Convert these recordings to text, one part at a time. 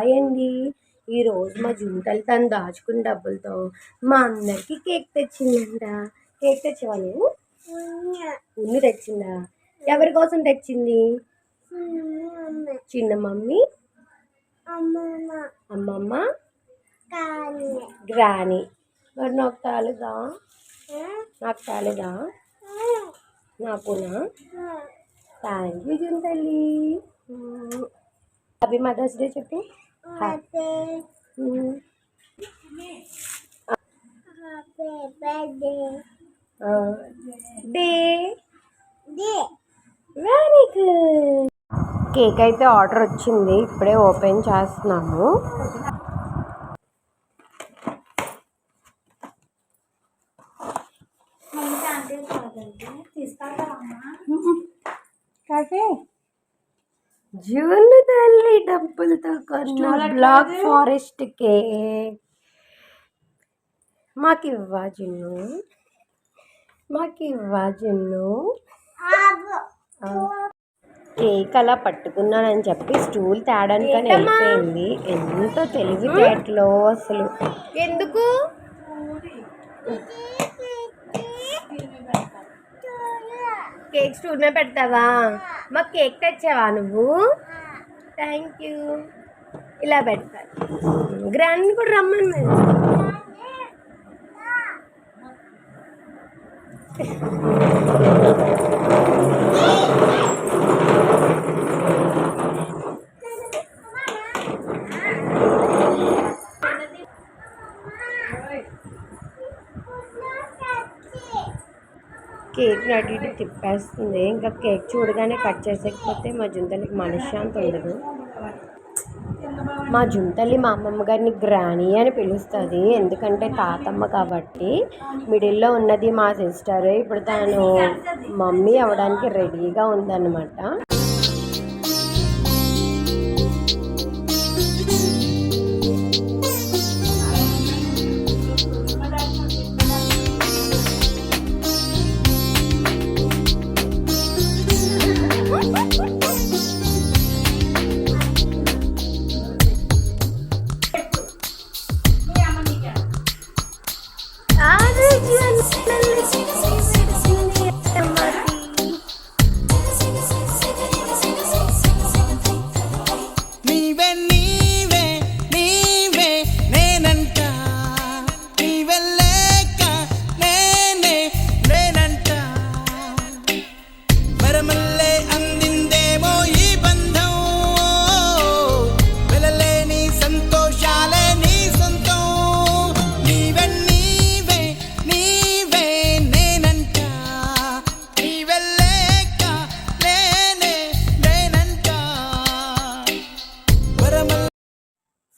Hi అండి. ఈరోజు మా జుంటలు తను దాచుకున్న డబ్బులతో మా అందరికి కేక్ తెచ్చిందంట. కేక్ తెచ్చేవా నువ్వు? ఉన్ని తెచ్చిందా? ఎవరి కోసం తెచ్చింది? చిన్న మమ్మీ, అమ్మమ్మ, గ్రాని. మరి నాకు తాలేదా? నాకు తాలేదా? నాకునా? థ్యాంక్ యూ జుంటల్లి. హ్యాపీ మదర్స్ డే చెప్పు. Day very good. కేక్ అయితే ఆర్డర్ వచ్చింది, ఇప్పుడే ఓపెన్ చేస్తున్నాము. జూన్ తల్లి డబ్బులతో కొన్న బ్లాక్ ఫారెస్ట్ కేక్ మాకు ఇవ్వా జున్ను, మాకు ఇవ్వా జున్ను. కేక్ అలా పట్టుకున్నానని చెప్పి స్టూల్ తేడానికని వెళ్ళిపోయింది. ఎంతో తెలివితేటలో అసలు. ఎందుకు కేక్ స్టూల్ మీద పెడతావా? మాకు కేక్ తెచ్చావా నువ్వు? Thank you. ఇలా పెడతాను. గ్రాండ్ కూడా రమ్మని మేము. కేక్ అటు ఇటు తిప్పేస్తుంది. ఇంకా కేక్ చూడగానే కట్ చేసేకపోతే మా జుంటలికి మనశ్శాంతి ఉండదు. మా జుంటలి మా అమ్మమ్మ గారిని గ్రానీ అని పిలుస్తుంది, ఎందుకంటే తాతమ్మ కాబట్టి. మిడిల్లో ఉన్నది మా సిస్టర్. ఇప్పుడు తను మమ్మీ అవ్వడానికి రెడీగా ఉందన్నమాట.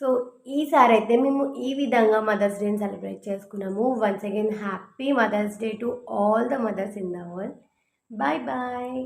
సో ఈసారి అయితే మేము ఈ విధంగా మదర్స్ డేని సెలబ్రేట్ చేసుకున్నాము. Once again happy mother's day to all the mothers in the world. Bye bye.